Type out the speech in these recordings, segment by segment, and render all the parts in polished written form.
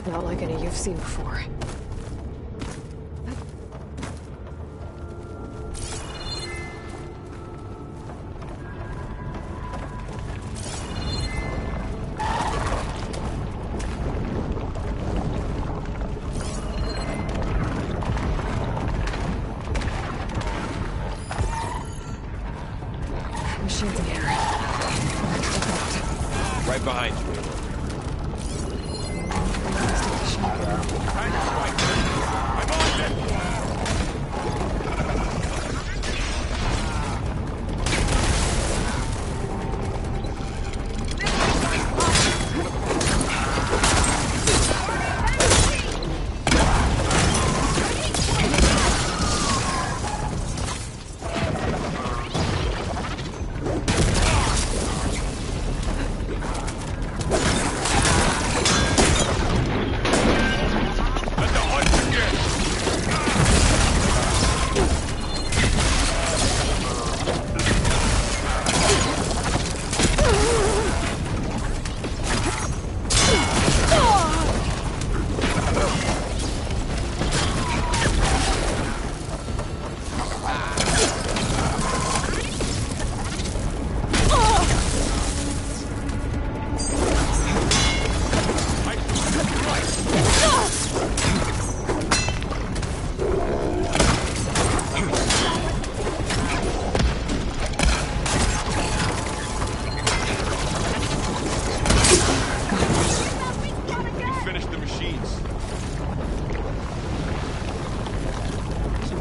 Not like any you've seen before. Machines in here. Right behind you.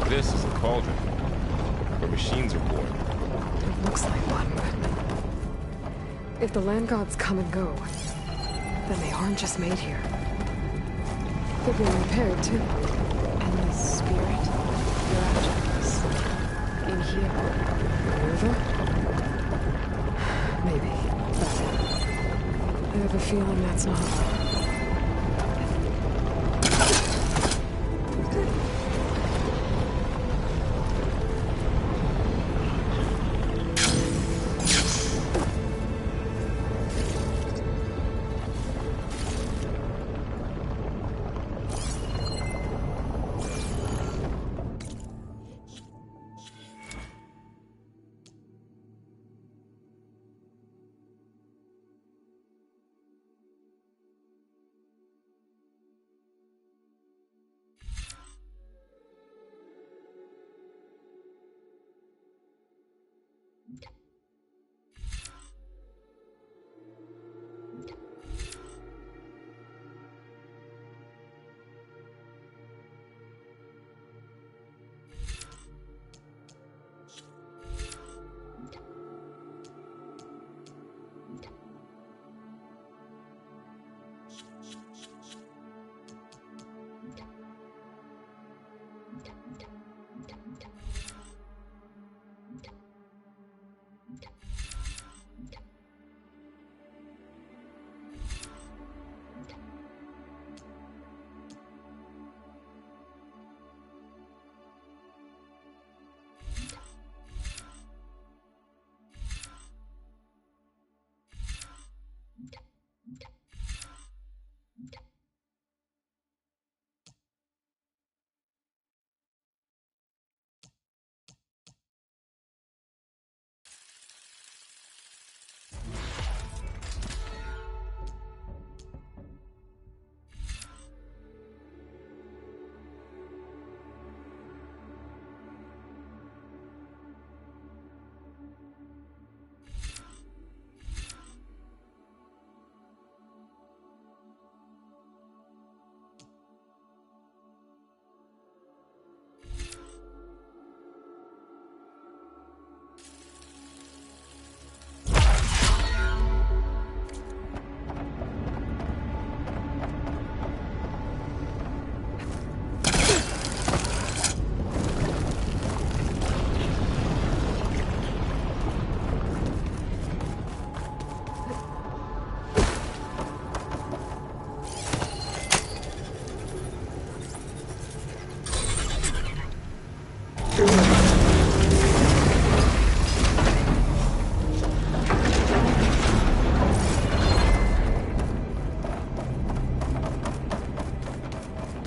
This is a cauldron, where machines are born. It looks like one, but if the land gods come and go, then they aren't just made here. They're being repaired, too. And the spirit you're after is in here. Over? Maybe. But I have a feeling that's not...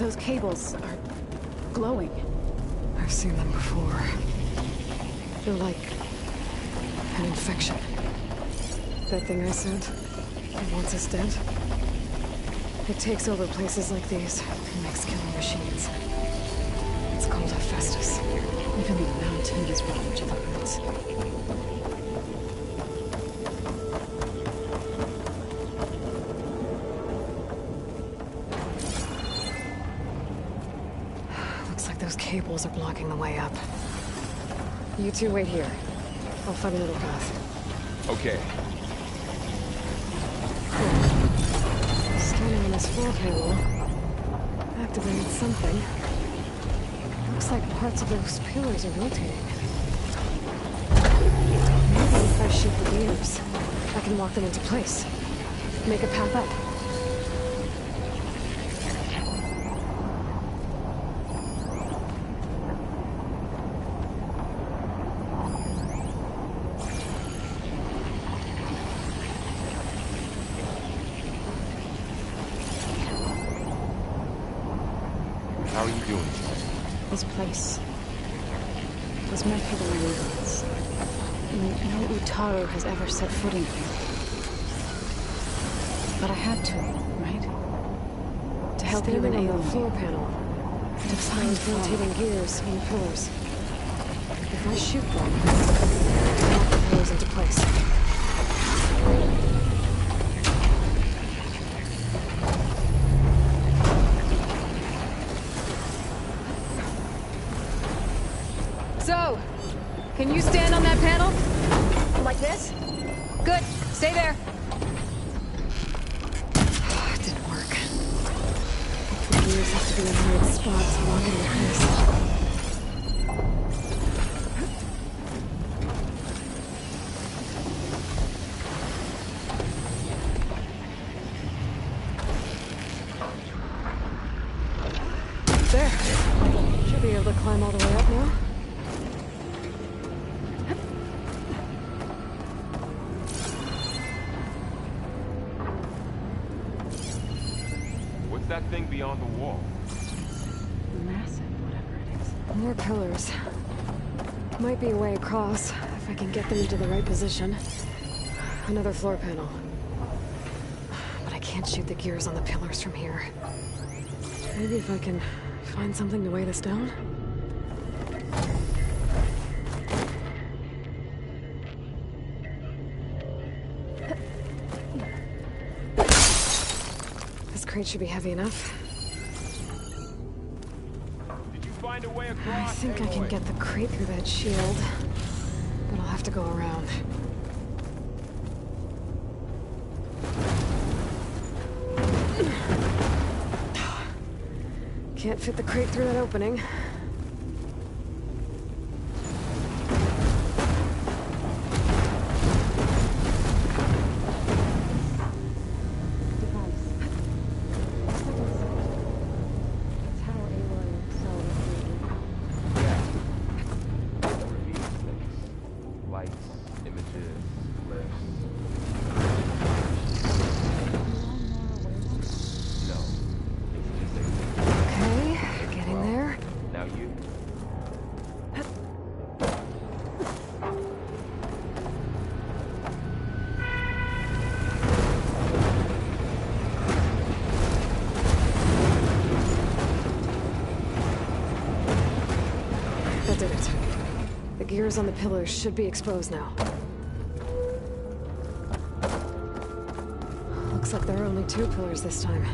Those cables are glowing. I've seen them before. They're like an infection. That thing I sent, it wants us dead. It takes over places like these and makes killing machines. It's called Hephaestus. Even the mountain is ravaged to the roots. Looks like those cables are blocking the way up. You two wait here. I'll find another path. Okay. Standing on this floor panel, activated something. Looks like parts of those pillars are rotating. Maybe if I shoot the gears, I can walk them into place. Make a path up. How are you doing? This place was meant for the Langots. No Utaru has ever set footing here. But I had to, right? To help you Standing in on the Aloy. floor panel, To find rotating gears in the pillars. If I shoot them, I'll lock the pillars into place. So, can you stand on that panel? Like this? Good. Stay there. It didn't work. The gears have to be in the right spot to lock into place. There. Should be able to climb all the way up now. What's that thing beyond the wall? massive, whatever it is. More pillars. Might be a way across, if I can get them into the right position. Another floor panel. But I can't shoot the gears on the pillars from here. Maybe if I can find something to weigh this down? This crate should be heavy enough. Did you find a way I across? think I can get the crate through that shield, but I'll have to go around. Can't fit the crate through that opening. Lights, images, lifts. No. It's just a... Okay, getting there. Now you. That did it. The gears on the pillars should be exposed now. Looks like there are only 2 pillars this time.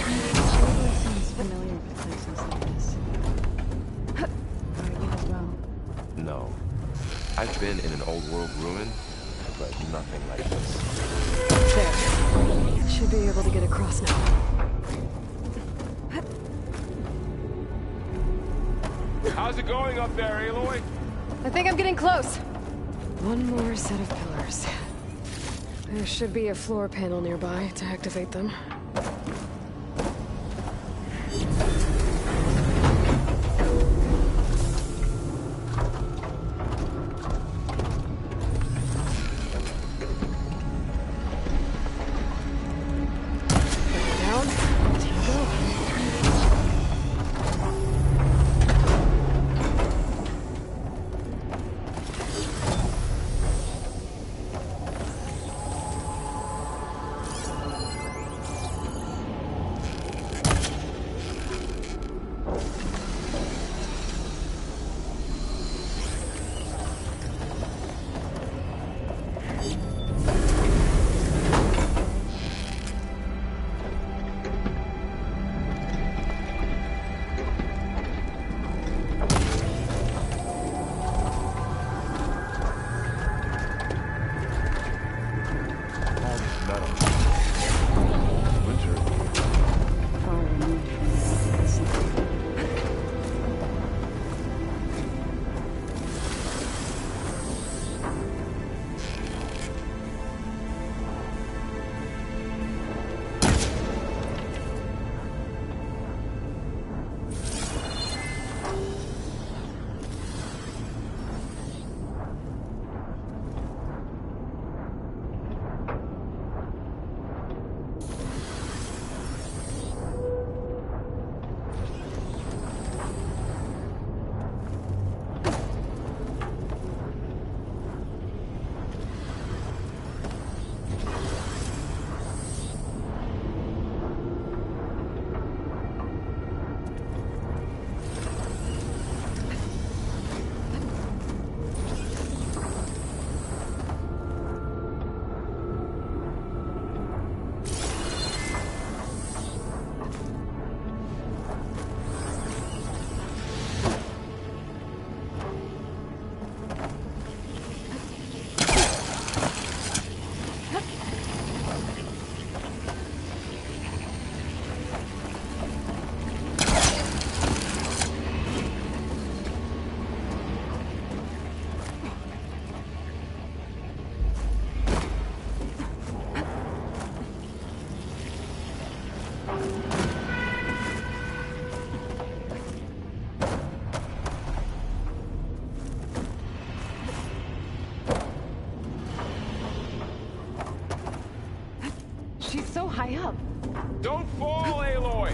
Sounds familiar with places like this. Are you as well? No. I've been in an old world ruin, but nothing like this. There. Should Should be able to get across now. How's it going up there, Aloy? I think I'm getting close. One more set of pillars. There should be a floor panel nearby to activate them. Down. Tango. All this metal. Winter. Far removed from the sea. She's so high up. Don't fall, Aloy!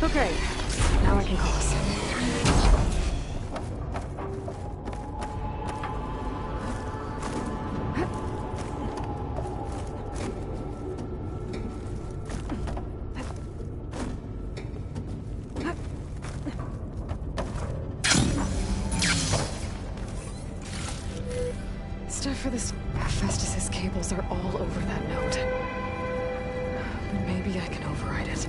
Okay, now I can cross. Stuff for this Festus's cables are all over that node. But maybe I can override it.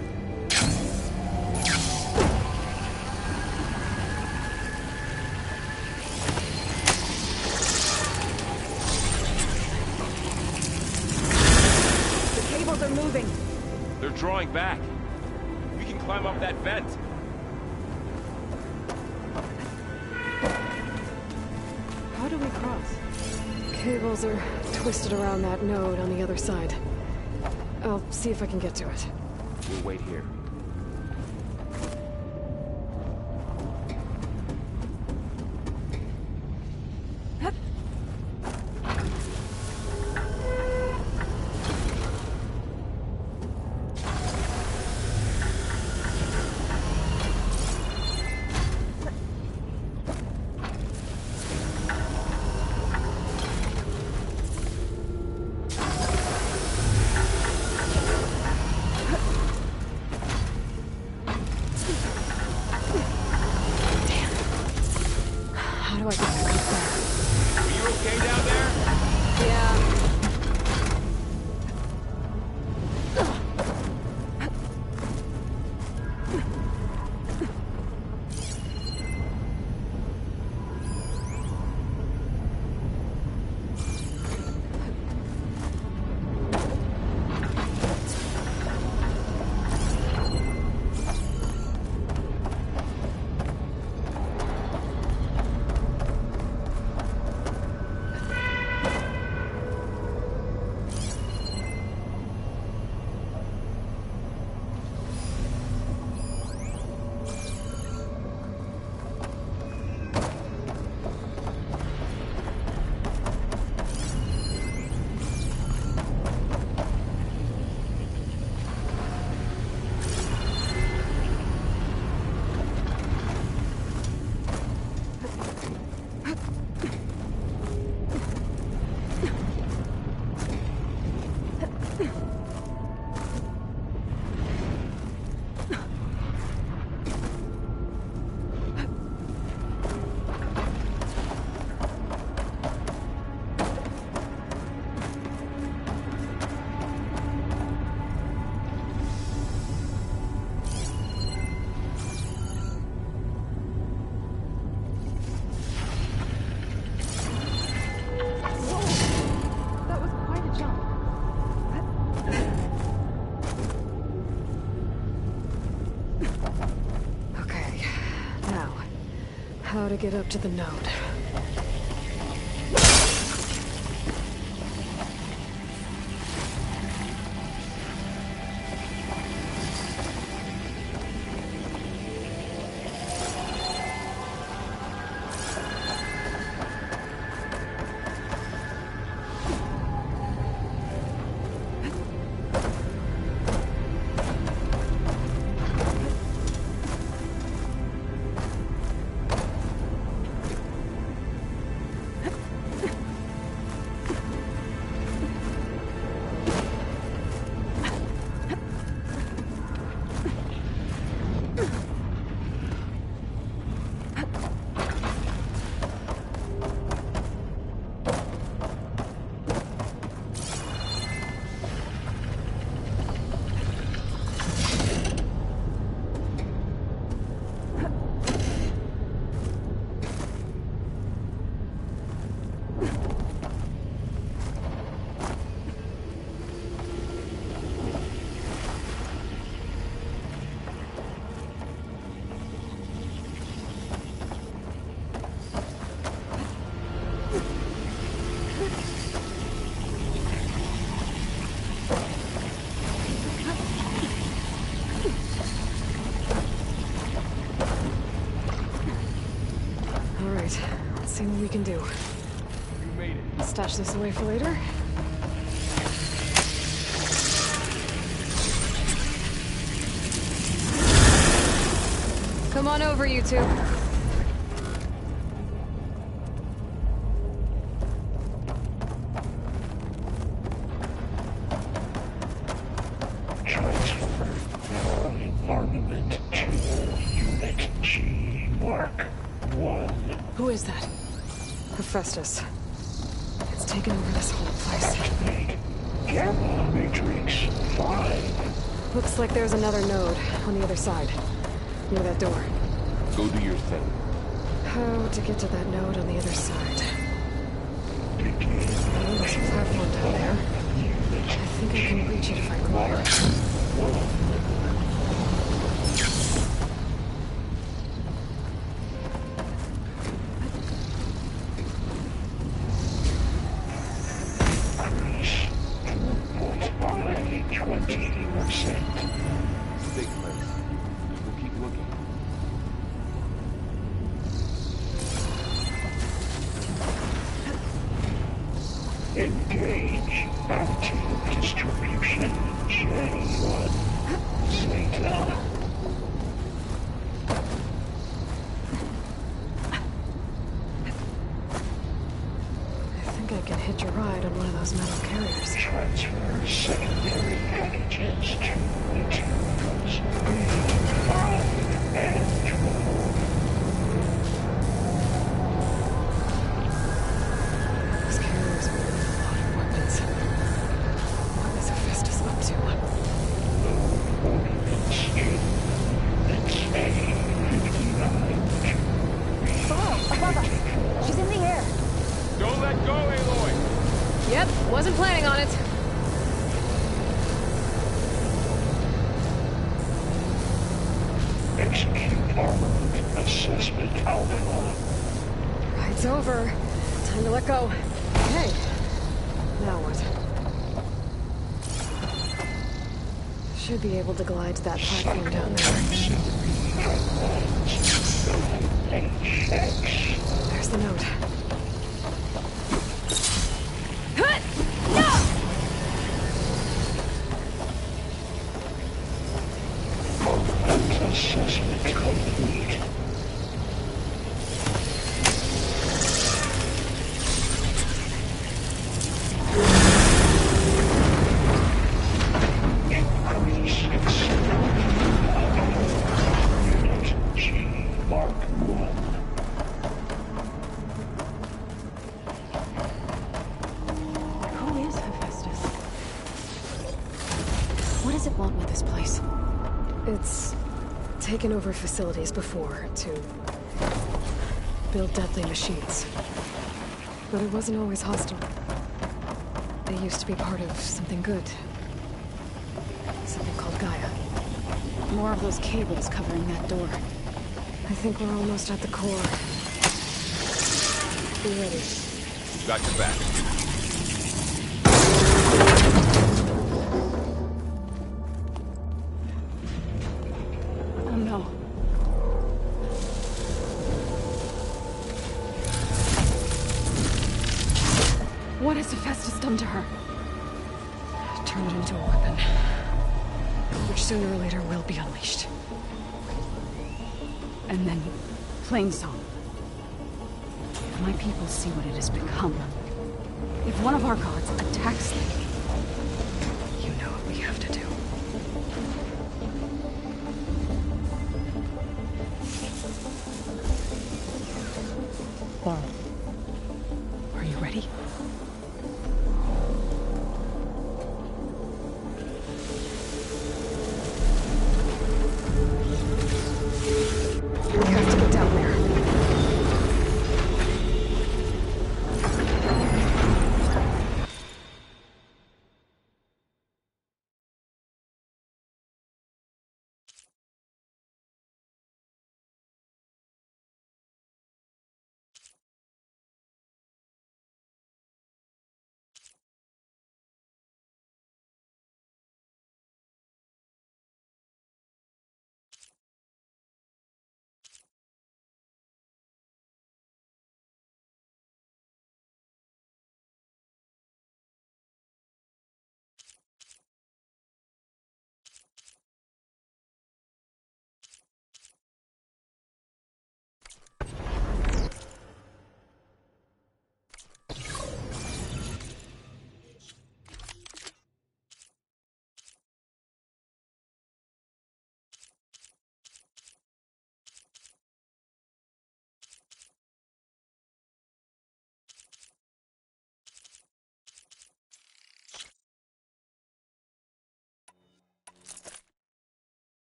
They're moving. They're drawing back. We can climb up that vent. How do we cross? Cables are twisted around that node on the other side. I'll see if I can get to it. We'll wait here. how I get back up there. Are you okay down there? Yeah. How to get up to the node. See what we can do. You made it. Stash this away for later. Come on over, you two. Transfer all armament to Unit G Mark 1. Who is that? Hephaestus. It's taken over this whole place. Activate Gamma Matrix 5. Looks like there's another node on the other side. Near that door. Go do your thing. How to get to that node on the other side? Begin. Oh, there's a platform down there. I think I can reach it if I climb. Big place. We'll keep looking. Engage active distribution J1 Zeta. I think I can hitch a ride on one of those metal carriers. Transfer secondary packages to materials A5 and 12. Yep, wasn't planning on it. Execute armament assessment alpha. Ride's over. Time to let go. Okay. Now what? Should be able to glide to that platform down there. There's the note. Assessment complete. Increase acceleration power. Unit G Mark 1. Who is Hephaestus? What does it want with this place? It's taken over facilities before to build deadly machines. But it wasn't always hostile. They used to be part of something good. Something called Gaia. More of those cables covering that door. I think we're almost at the core. Be ready. Got your back. Oh no. What has Hephaestus done to her? Turn it into a weapon. Which sooner or later will be unleashed. And then, plain song. If my people see what it has become, if one of our gods attacks them, You know what we have to do. Are you ready?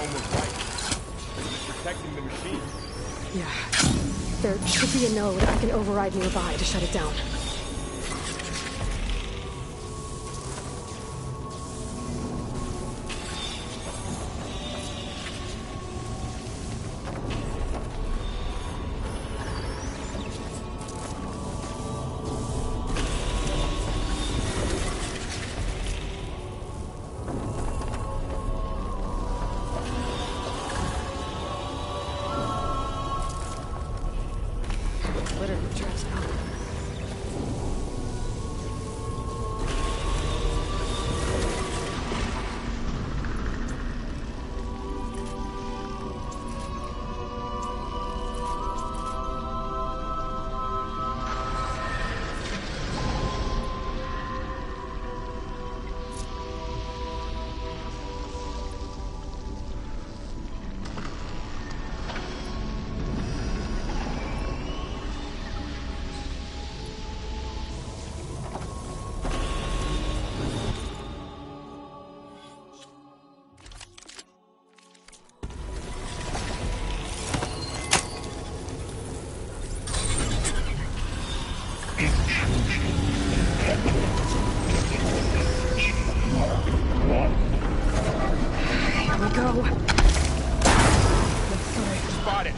dome was right. It was protecting the machine. Yeah. There should be a node I can override nearby to shut it down. Literally trash out. Here we go. Spot it.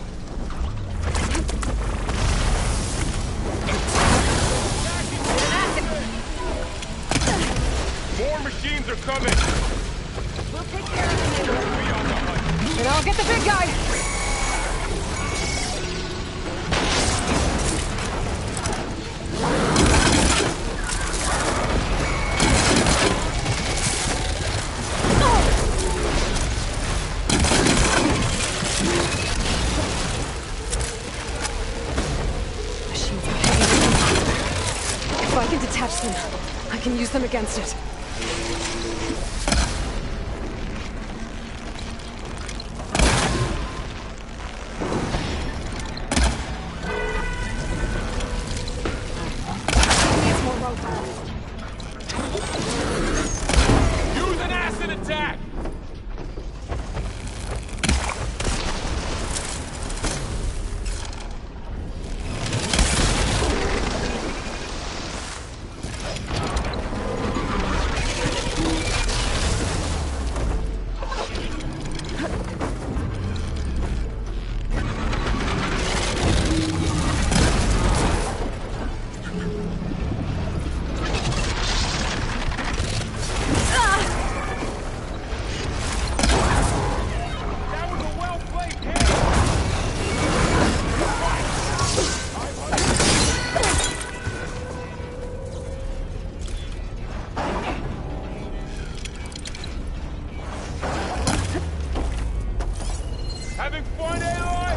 More machines are coming. We'll take care of them. Be on the hunt. Then I'll get the big guy! Machines are heavy. If I can detach them, I can use them against it. Needs more rope. Use an acid attack. That was a well-played hit. Having fun, Aloy?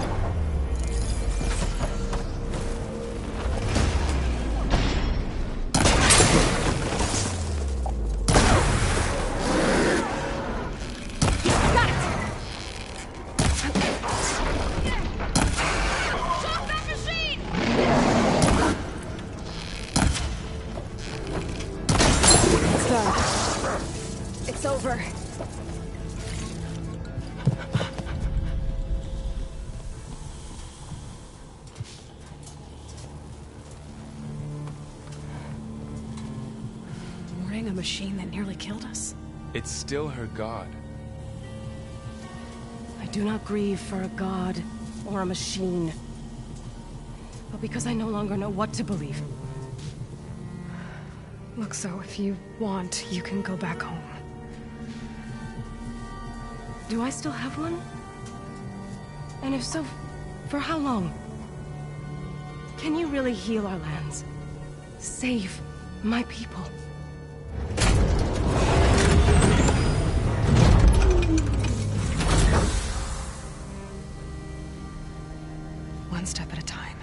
Got it! Stop that machine! It's done. It's over. Warning a machine that nearly killed us. It's still her god. I do not grieve for a god or a machine, but because I no longer know what to believe. Look, so if you want, you can go back home. Do I still have one? And if so, for how long? Can you really heal our lands? Save my people? One step at a time.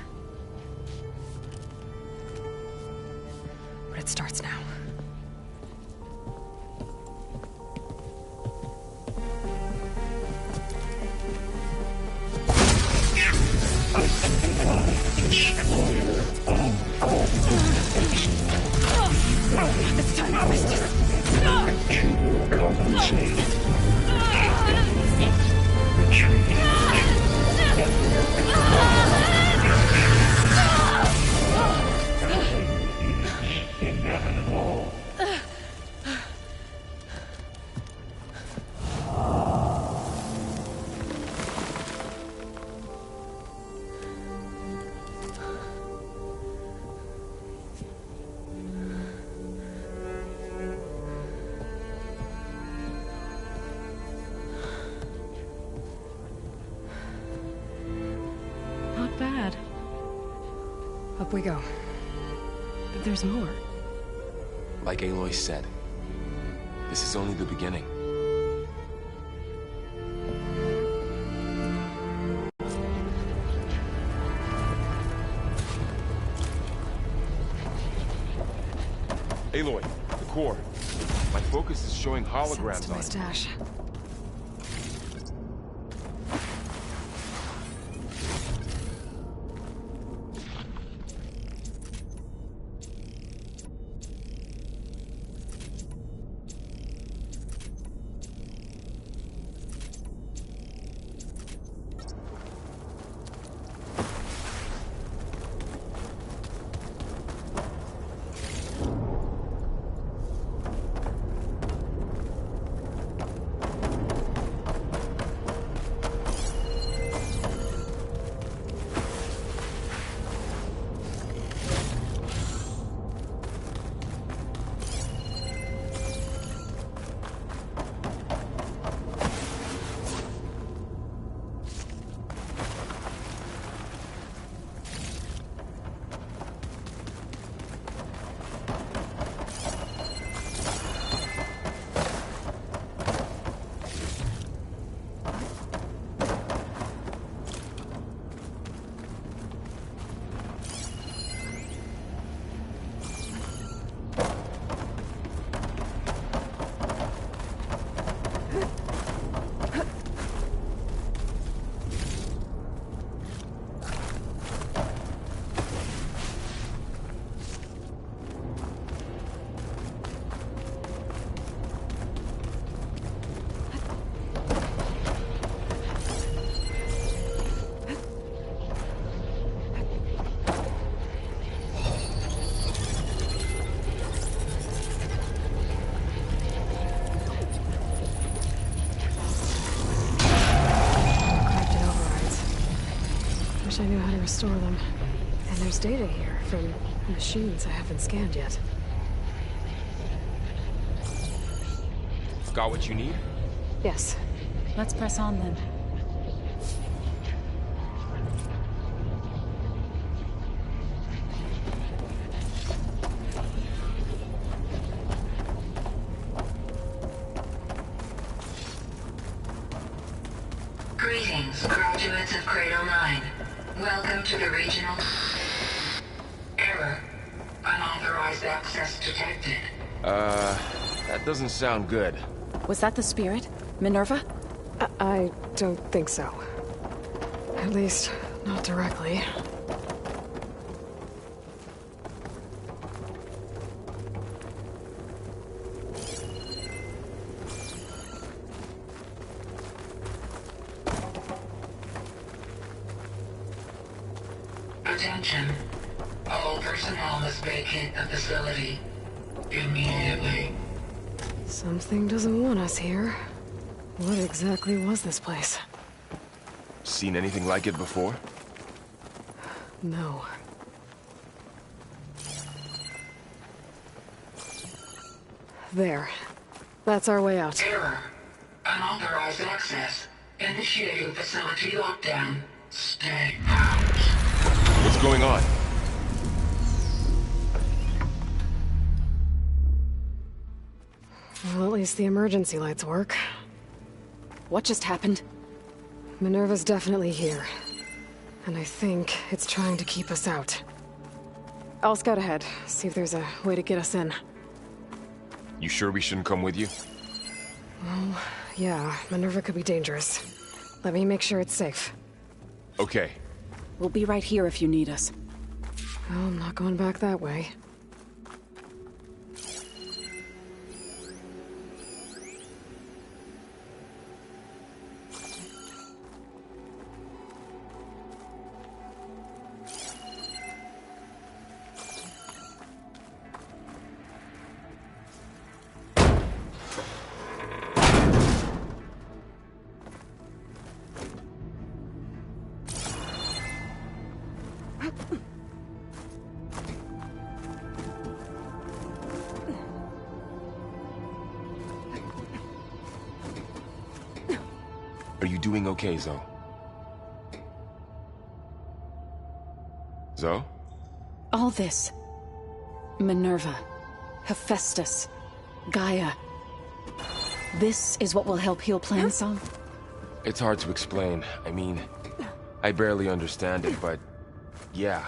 But it starts now. This time I missed it. To compensate. Up we go. There's more. Like Aloy said, this is only the beginning. Aloy, the core. My focus is showing Sends holograms to on my it. stash. I knew how to restore them. And there's data here from machines I haven't scanned yet. Got what you need? Yes. Let's press on then. Greetings, graduates of Cradle 9. Welcome to the regional... Error. Unauthorized access detected. That doesn't sound good. Was that the spirit? Minerva? I don't think so. At least, not directly. Attention. All personnel must vacate the facility. Immediately. Something doesn't want us here. What exactly was this place? Seen anything like it before? No. There. That's our way out. Error. Unauthorized access. Initiating facility lockdown. Stay out. What's going on? Well, at least the emergency lights work. What just happened? Minerva's definitely here. And I think it's trying to keep us out. I'll scout ahead, see if there's a way to get us in. You sure we shouldn't come with you? Well, yeah, Minerva could be dangerous. Let me make sure it's safe. Okay. We'll be right here if you need us. Well, I'm not going back that way. Are you doing okay, Zoe? Zoe? All this. Minerva, Hephaestus, Gaia. This is what will help heal Plansong? It's hard to explain. I mean, I barely understand it, but yeah.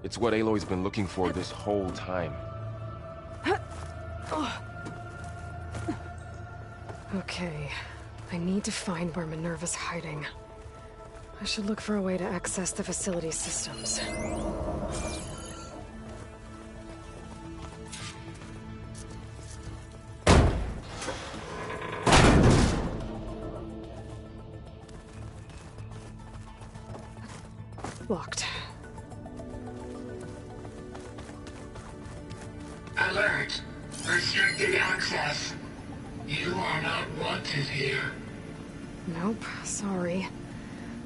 It's what Aloy's been looking for this whole time. Okay. I need to find where Minerva's hiding. I should look for a way to access the facility systems. Locked. Alert! Restricted access. You are not wanted here. Nope, sorry.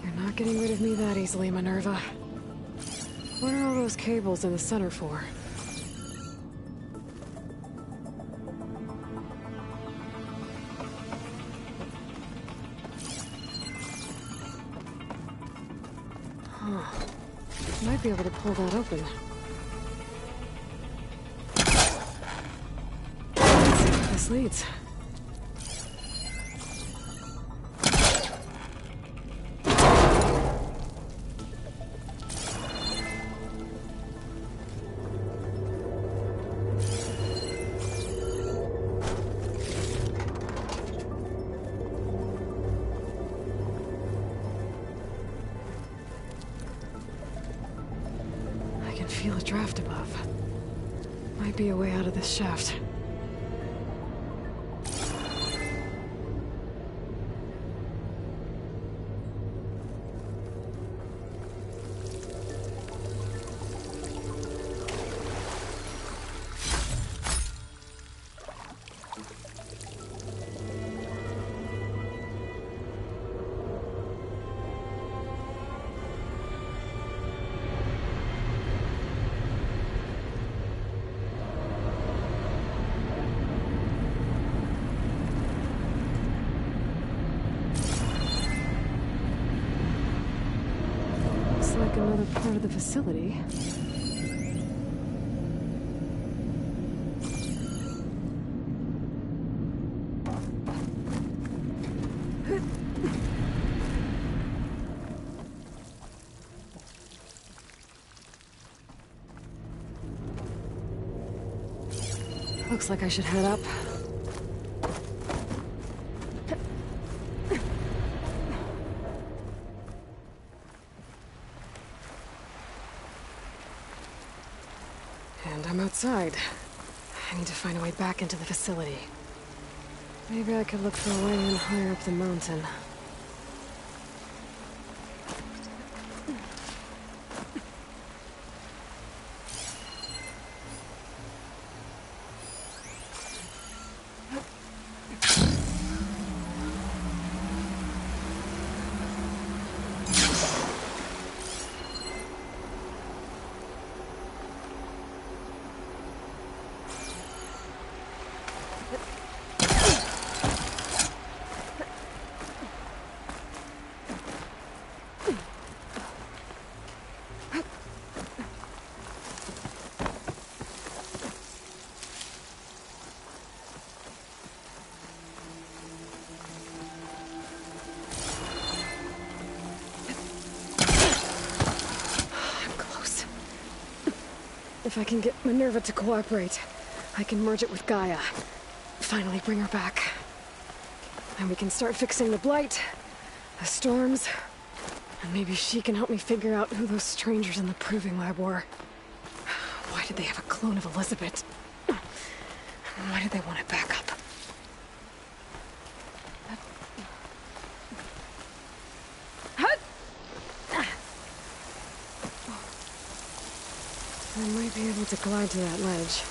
You're not getting rid of me that easily, Minerva. What are all those cables in the center for? Huh. Might be able to pull that open. Let's see where this leads. Feel a draft above. Might be a way out of this shaft. Like another part of the facility. Looks like I should head up. And I'm outside. I need to find a way back into the facility. Maybe I could look for a way in higher up the mountain. If I can get Minerva to cooperate, I can merge it with Gaia. Finally bring her back. And we can start fixing the blight, the storms, and maybe she can help me figure out who those strangers in the proving lab were. Why did they have a clone of Elizabeth? Why did they want it back up? I might be able to glide to that ledge.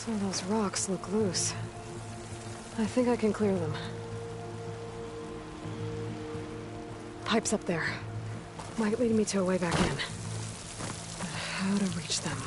Some of those rocks look loose. I think I can clear them. Pipes up there. Might lead me to a way back in. But how to reach them?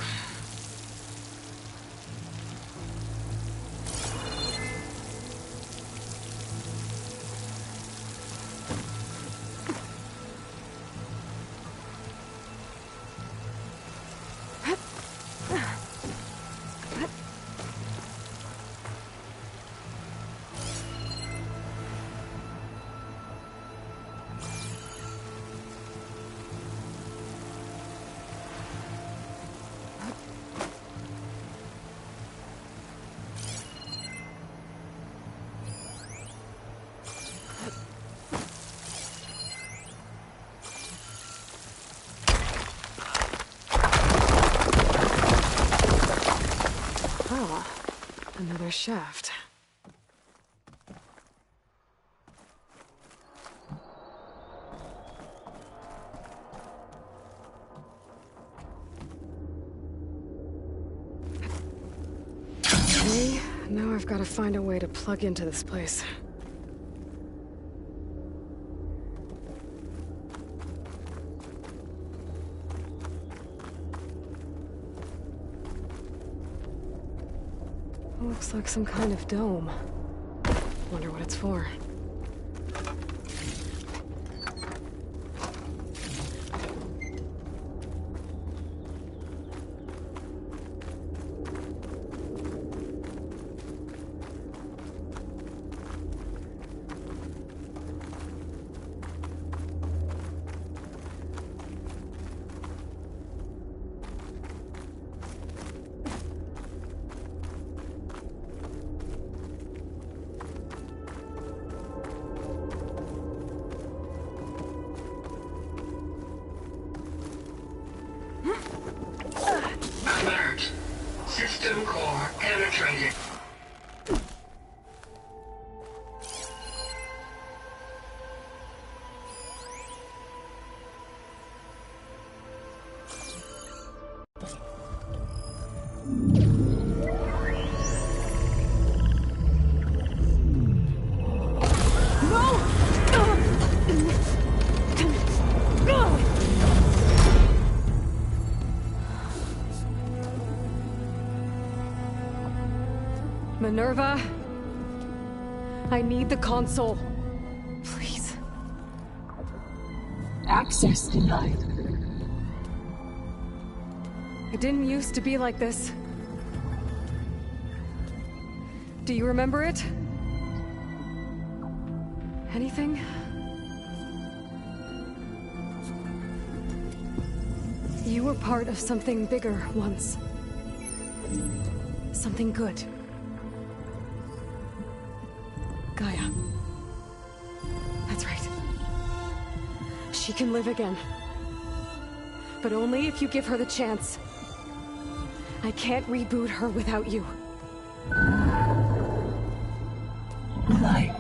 Another shaft. Okay, now I've got to find a way to plug into this place. Looks like some kind of dome. Wonder what it's for. Alert. System core penetrated. Minerva, I need the console. Please. Access denied. It didn't used to be like this. Do you remember it? Anything? You were part of something bigger once. Something good. Gaia. That's right. She can live again. But only if you give her the chance. I can't reboot her without you. Will I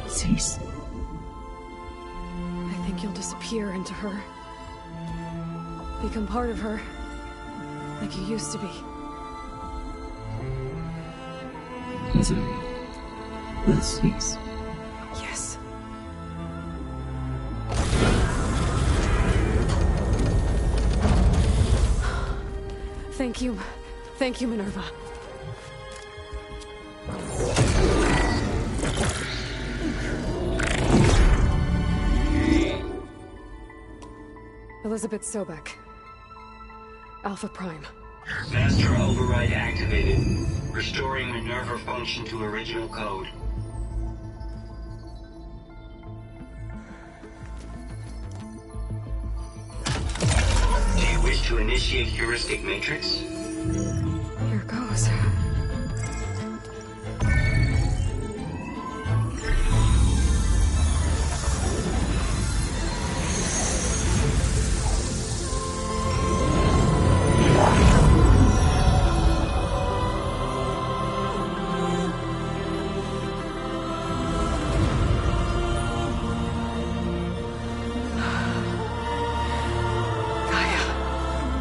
cease? I think you'll disappear into her. Become part of her. Like you used to be. Misery will cease. Yes. Thank you. Thank you, Minerva. Elizabeth Sobek. Alpha Prime. Master override activated. Restoring Minerva function to original code. Do you wish to initiate heuristic matrix? Here goes.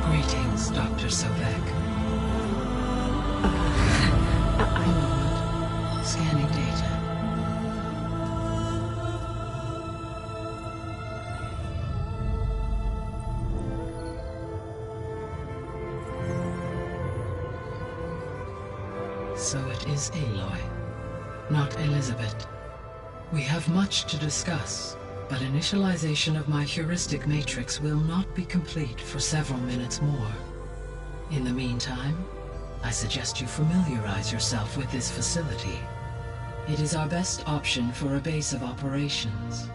Greetings, Dr. Sobek. So it is Aloy, not Elizabeth. We have much to discuss, but initialization of my heuristic matrix will not be complete for several minutes more. In the meantime, I suggest you familiarize yourself with this facility. It is our best option for a base of operations,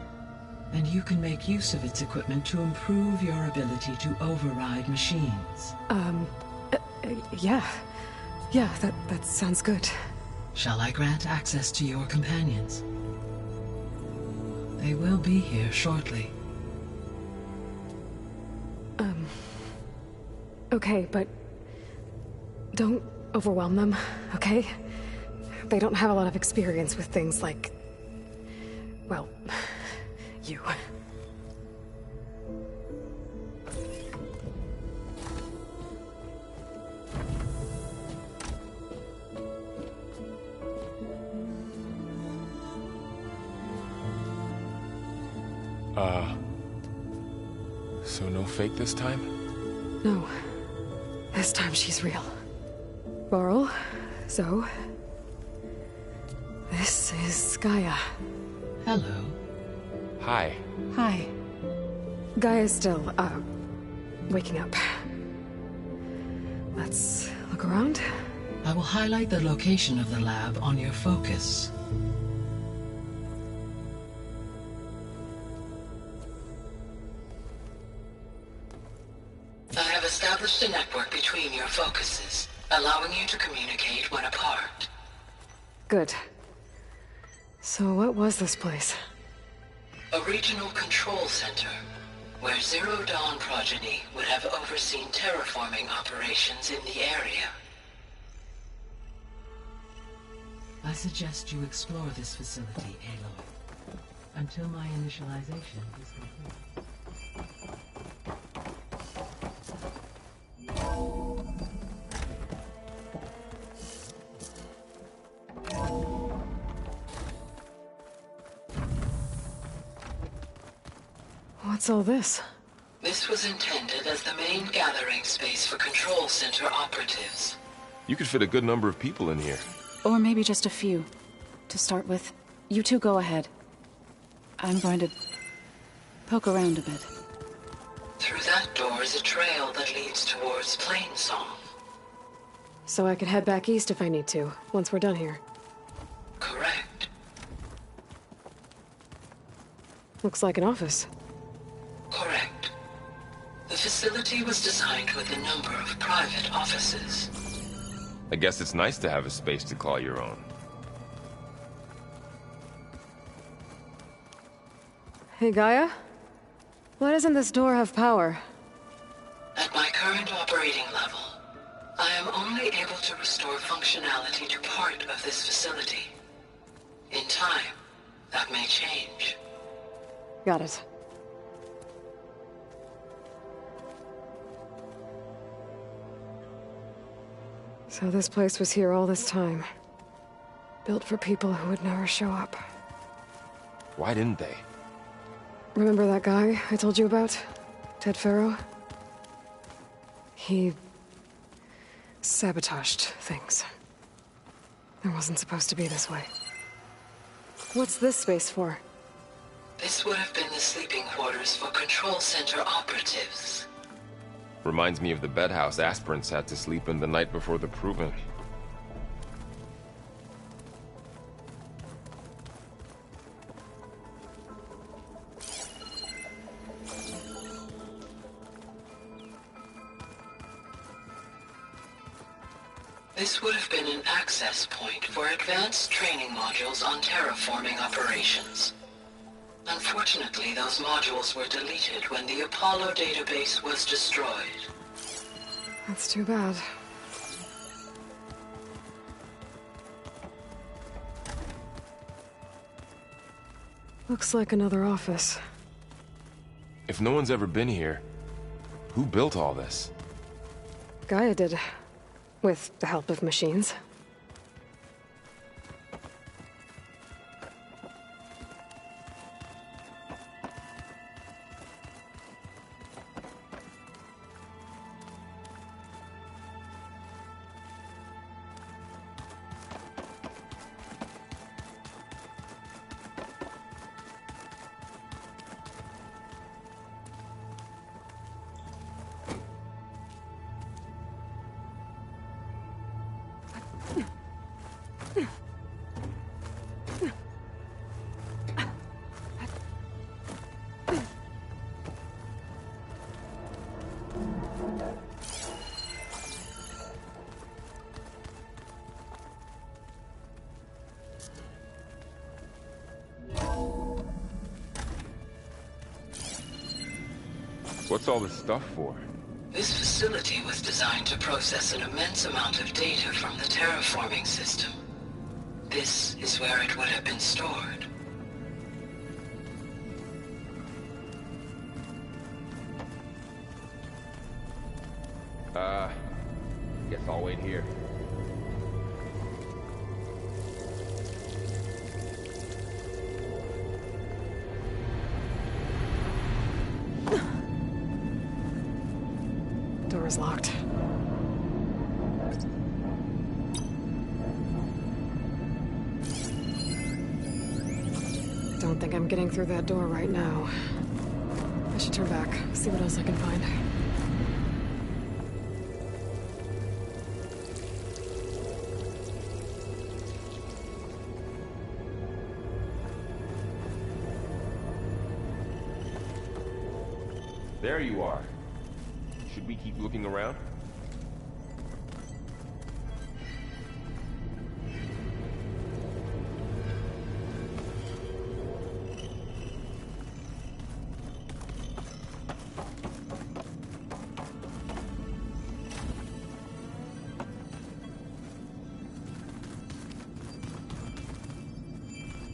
and you can make use of its equipment to improve your ability to override machines. Yeah. Yeah, that sounds good. Shall I grant access to your companions? They will be here shortly. Okay, but don't overwhelm them, okay? They don't have a lot of experience with things like, well, you. So no fake this time? No. This time she's real. Laurel, Zoe. This is Gaia. Hello. Hi. Hi. Gaia's still, waking up. Let's look around. I will highlight the location of the lab on your focus. I have established a network between your focuses, allowing you to communicate when apart. Good. So what was this place? A regional control center, where Zero Dawn progeny would have overseen terraforming operations in the area. I suggest you explore this facility, Aloy, until my initialization is complete. What's all this? This was intended as the main gathering space for control center operatives. You could fit a good number of people in here. Or maybe just a few. To start with, you two go ahead. I'm going to poke around a bit. Through that door is a trail that leads towards Plainsong. So I could head back east if I need to, once we're done here. Correct. Looks like an office. Correct. The facility was designed with a number of private offices. I guess it's nice to have a space to call your own. Hey, Gaia? Why doesn't this door have power? At my current operating level, I am only able to restore functionality to part of this facility. In time, that may change. Got it. So this place was here all this time. Built for people who would never show up. Why didn't they? Remember that guy I told you about? Ted Farrow? He sabotaged things. It wasn't supposed to be this way. What's this space for? This would have been the sleeping quarters for control center operatives. Reminds me of the bedhouse aspirants had to sleep in the night before the proving. This would have been an access point for advanced training modules on terraforming operations. Unfortunately, those modules were deleted when the Apollo database was destroyed. That's too bad. Looks like another office. If no one's ever been here, who built all this? Gaia did. With the help of machines. What's all this stuff for? This facility was designed to process an immense amount of data from the terraforming system. This is where it would have been stored. Guess I'll wait here. Door is locked. Don't think I'm getting through that door right now. I should turn back, see what else I can find. There you are. Should we keep looking around?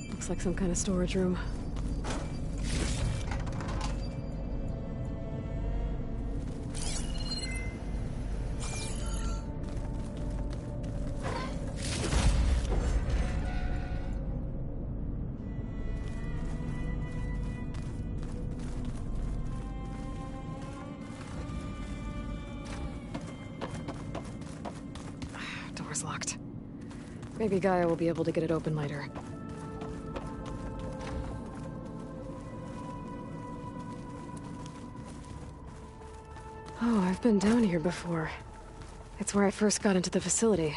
Looks like some kind of storage room. Door's locked. Maybe Gaia will be able to get it open later. Oh, I've been down here before. It's where I first got into the facility.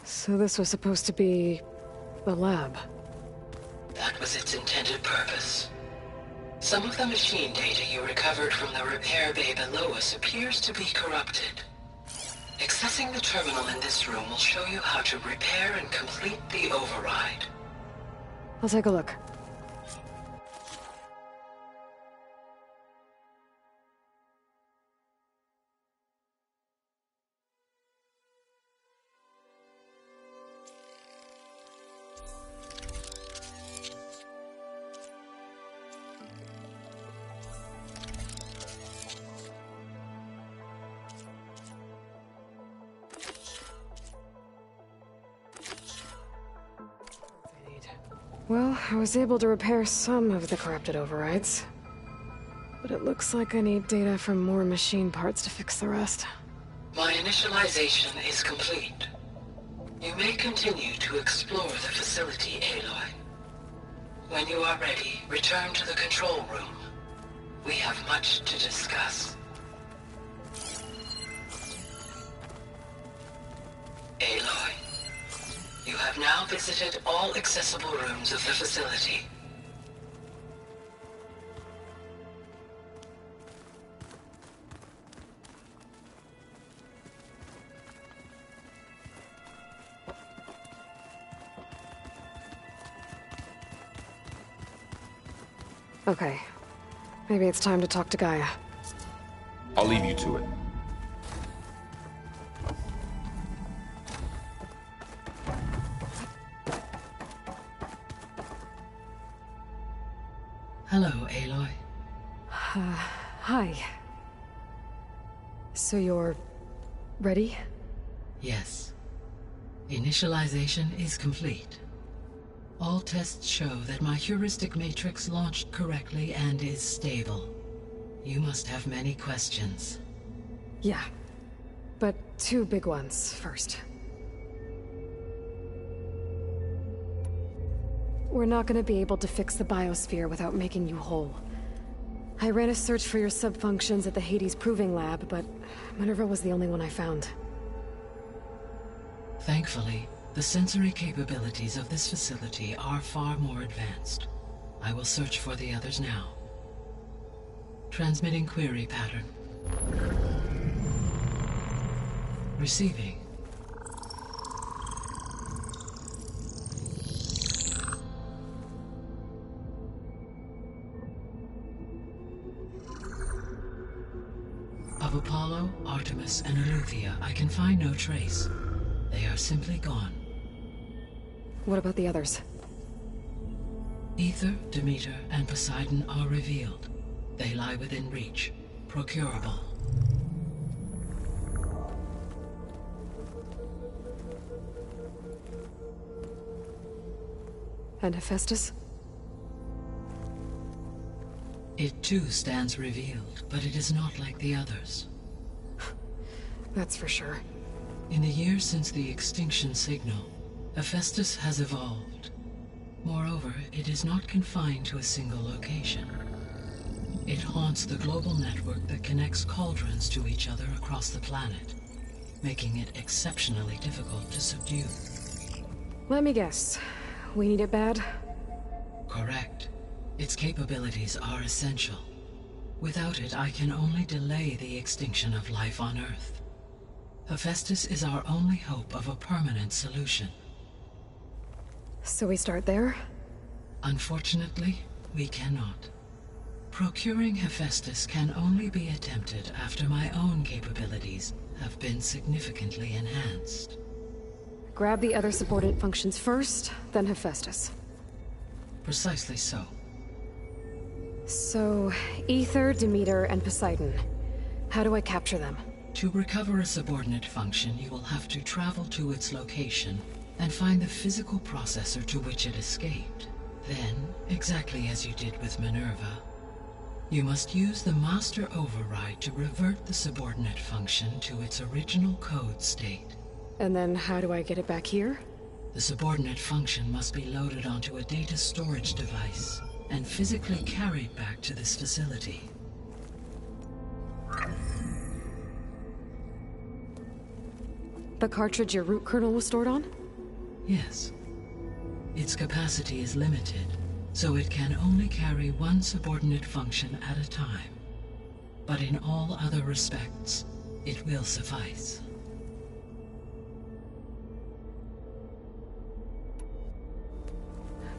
So this was supposed to be the lab. That was its intended purpose. Some of the machine data you recovered from the repair bay below us appears to be corrupted. Accessing the terminal in this room will show you how to repair and complete the override. I'll take a look. Well, I was able to repair some of the corrupted overrides. But it looks like I need data from more machine parts to fix the rest. My initialization is complete. You may continue to explore the facility, Aloy. When you are ready, return to the control room. We have much to discuss. Aloy, you have now visited all accessible rooms of the facility. Okay. Maybe it's time to talk to Gaia. I'll leave you to it. Hello, Aloy. Hi. So you're ready? Yes. Initialization is complete. All tests show that my heuristic matrix launched correctly and is stable. You must have many questions. Yeah. But two big ones first. We're not gonna be able to fix the biosphere without making you whole. I ran a search for your sub-functions at the Hades Proving Lab, but Minerva was the only one I found. Thankfully, the sensory capabilities of this facility are far more advanced. I will search for the others now. Transmitting query pattern. Receiving. Of Apollo, Artemis, and Eleuthia, I can find no trace. They are simply gone. What about the others? Ether, Demeter, and Poseidon are revealed. They lie within reach, procurable. And Hephaestus? It too stands revealed, but it is not like the others. That's for sure. In the years since the extinction signal, Hephaestus has evolved. Moreover, it is not confined to a single location. It haunts the global network that connects cauldrons to each other across the planet, making it exceptionally difficult to subdue. Let me guess. We need it bad? Correct. Its capabilities are essential. Without it, I can only delay the extinction of life on Earth. Hephaestus is our only hope of a permanent solution. So we start there? Unfortunately, we cannot. Procuring Hephaestus can only be attempted after my own capabilities have been significantly enhanced. Grab the other subordinate functions first, then Hephaestus. Precisely so. So, Ether, Demeter, and Poseidon. How do I capture them? To recover a subordinate function, you will have to travel to its location and find the physical processor to which it escaped. Then, exactly as you did with Minerva, you must use the master override to revert the subordinate function to its original code state. And then how do I get it back here? The subordinate function must be loaded onto a data storage device and physically carried back to this facility. The cartridge your root kernel was stored on? Yes. Its capacity is limited, so it can only carry one subordinate function at a time. But in all other respects, it will suffice.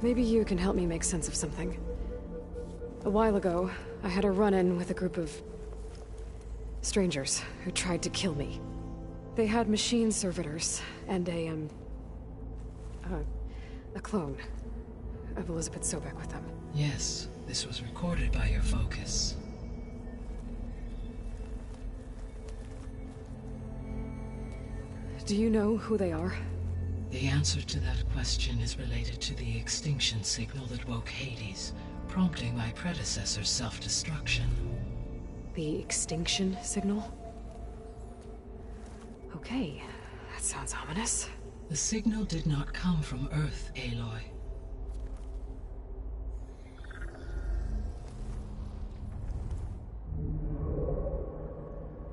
Maybe you can help me make sense of something. A while ago, I had a run-in with a group of strangers who tried to kill me. They had machine servitors and a clone of Elizabeth Sobek with them. Yes, this was recorded by your focus. Do you know who they are? The answer to that question is related to the extinction signal that woke Hades, prompting my predecessor's self-destruction. The extinction signal? Okay, that sounds ominous. The signal did not come from Earth, Aloy.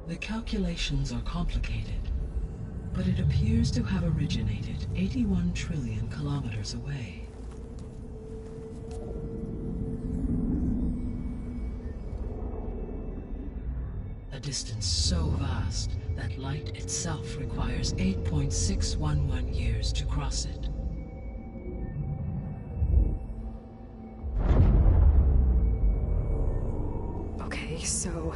The calculations are complicated, but it appears to have originated 81 trillion kilometers away. A distance so vast that light itself requires 8.611 years to cross it. Okay, so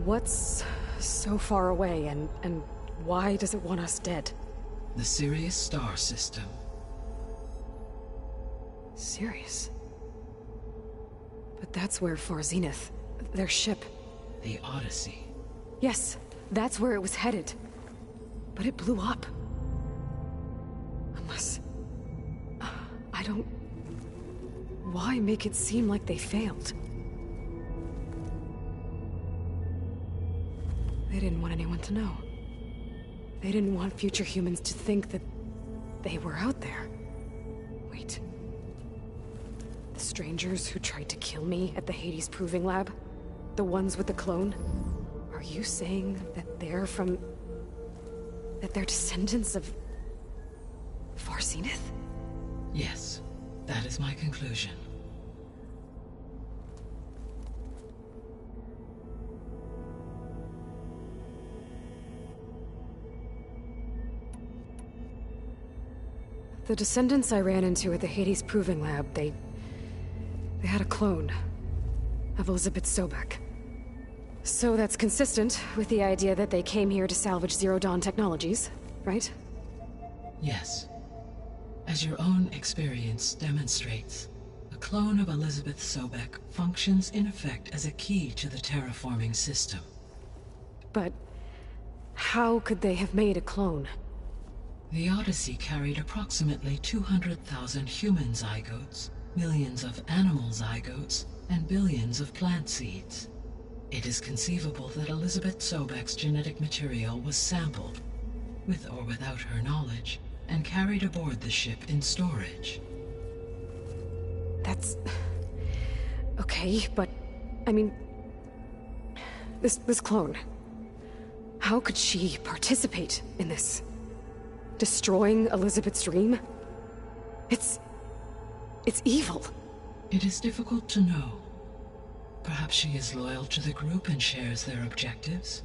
what's so far away and why does it want us dead? The Sirius star system. Sirius? But that's where Far Zenith, their ship. The Odyssey. Yes, that's where it was headed. But it blew up. Unless... I don't... Why make it seem like they failed? They didn't want anyone to know. They didn't want future humans to think that they were out there. Wait. The strangers who tried to kill me at the Hades Proving Lab? The ones with the clone? Are you saying that they're from... that they're descendants of... Far Zenith? Yes, that is my conclusion. The descendants I ran into at the Hades Proving Lab, they had a clone of Elizabeth Sobek. So that's consistent with the idea that they came here to salvage Zero Dawn technologies, right? Yes. As your own experience demonstrates, a clone of Elizabeth Sobek functions in effect as a key to the terraforming system. But how could they have made a clone? The Odyssey carried approximately 200,000 human zygotes, millions of animal zygotes, and billions of plant seeds. It is conceivable that Elizabeth Sobek's genetic material was sampled, with or without her knowledge, and carried aboard the ship in storage. That's... okay, but... I mean... This clone... How could she participate in this? Destroying Elizabeth's dream? It's evil. It is difficult to know. Perhaps she is loyal to the group and shares their objectives.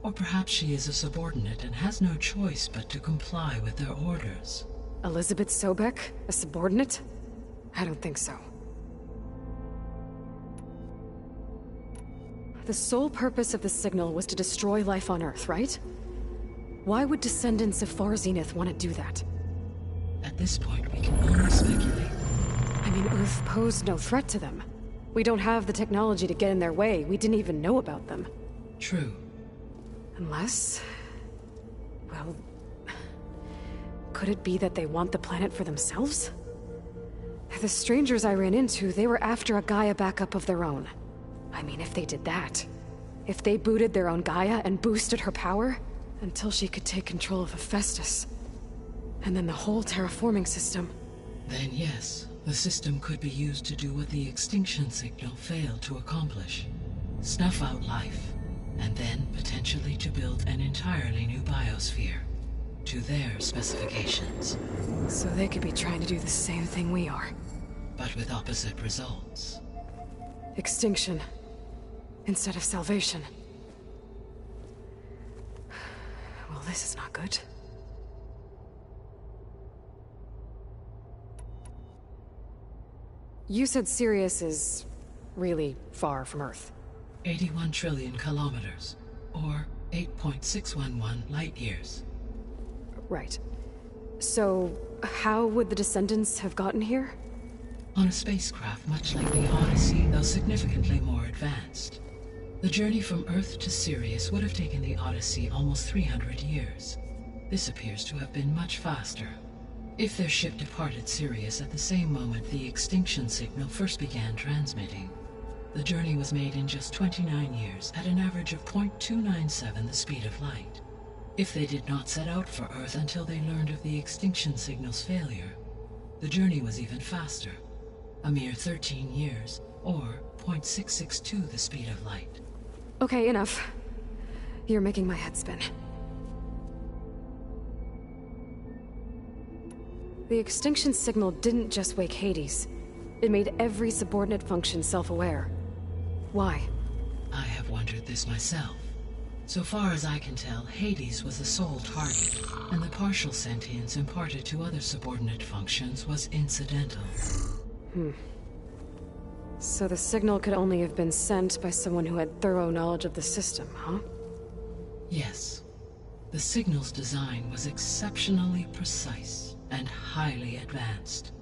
Or perhaps she is a subordinate and has no choice but to comply with their orders. Elizabeth Sobek? A subordinate? I don't think so. The sole purpose of the signal was to destroy life on Earth, right? Why would descendants of Far Zenith want to do that? At this point, we can only speculate. I mean, Earth posed no threat to them. We don't have the technology to get in their way. We didn't even know about them. True. Unless... well... could it be that they want the planet for themselves? The strangers I ran into, they were after a Gaia backup of their own. I mean, if they did that... if they booted their own Gaia and boosted her power... until she could take control of Hephaestus. And then the whole terraforming system. Then yes, the system could be used to do what the extinction signal failed to accomplish. Snuff out life, and then potentially to build an entirely new biosphere. To their specifications. So they could be trying to do the same thing we are. But with opposite results. Extinction. Instead of salvation. Well, this is not good. You said Sirius is really far from Earth. 81 trillion kilometers, or 8.611 light years. Right. So, how would the descendants have gotten here? On a spacecraft much like the Odyssey, though significantly more advanced. The journey from Earth to Sirius would have taken the Odyssey almost 300 years. This appears to have been much faster. If their ship departed Sirius at the same moment the extinction signal first began transmitting, the journey was made in just 29 years at an average of 0.297 the speed of light. If they did not set out for Earth until they learned of the extinction signal's failure, the journey was even faster, a mere 13 years, or 0.662 the speed of light. Okay, enough. You're making my head spin. The extinction signal didn't just wake Hades. It made every subordinate function self-aware. Why? I have wondered this myself. So far as I can tell, Hades was the sole target, and the partial sentience imparted to other subordinate functions was incidental. So the signal could only have been sent by someone who had thorough knowledge of the system, huh? Yes. The signal's design was exceptionally precise and highly advanced.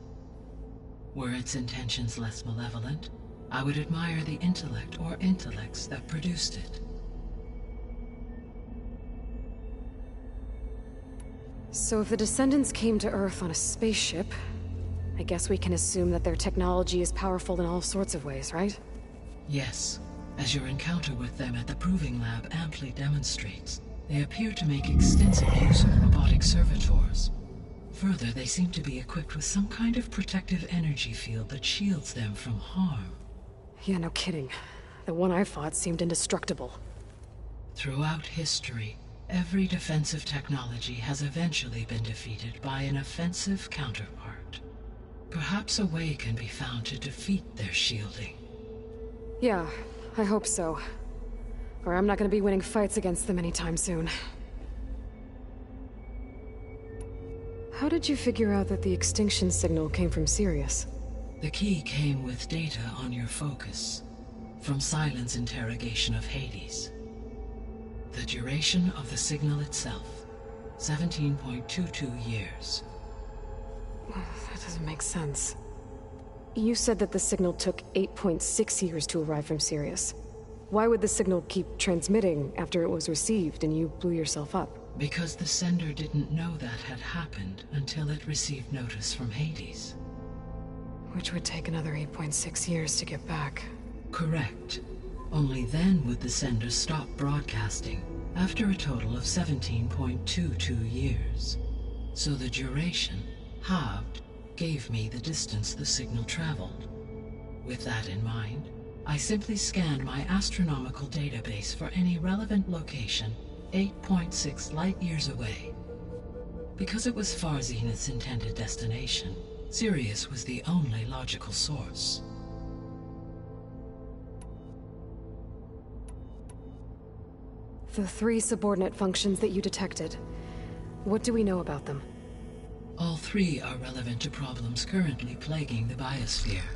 Were its intentions less malevolent, I would admire the intellect or intellects that produced it. So if the descendants came to Earth on a spaceship, I guess we can assume that their technology is powerful in all sorts of ways, right? Yes. As your encounter with them at the Proving Lab amply demonstrates, they appear to make extensive use of robotic servitors. Further, they seem to be equipped with some kind of protective energy field that shields them from harm. Yeah, no kidding. The one I fought seemed indestructible. Throughout history, every defensive technology has eventually been defeated by an offensive counterpart. Perhaps a way can be found to defeat their shielding. Yeah, I hope so. Or I'm not gonna be winning fights against them anytime soon. How did you figure out that the extinction signal came from Sirius? The key came with data on your focus, from Silent's interrogation of Hades. The duration of the signal itself, 17.22 years. That doesn't make sense. You said that the signal took 8.6 years to arrive from Sirius. Why would the signal keep transmitting after it was received and you blew yourself up? Because the sender didn't know that had happened until it received notice from Hades. Which would take another 8.6 years to get back. Correct. Only then would the sender stop broadcasting, after a total of 17.22 years. So the duration, halved, gave me the distance the signal traveled. With that in mind, I simply scanned my astronomical database for any relevant location 8.6 light-years away. Because it was far Zenith's intended destination, Sirius was the only logical source. The 3 subordinate functions that you detected, what do we know about them? All 3 are relevant to problems currently plaguing the biosphere.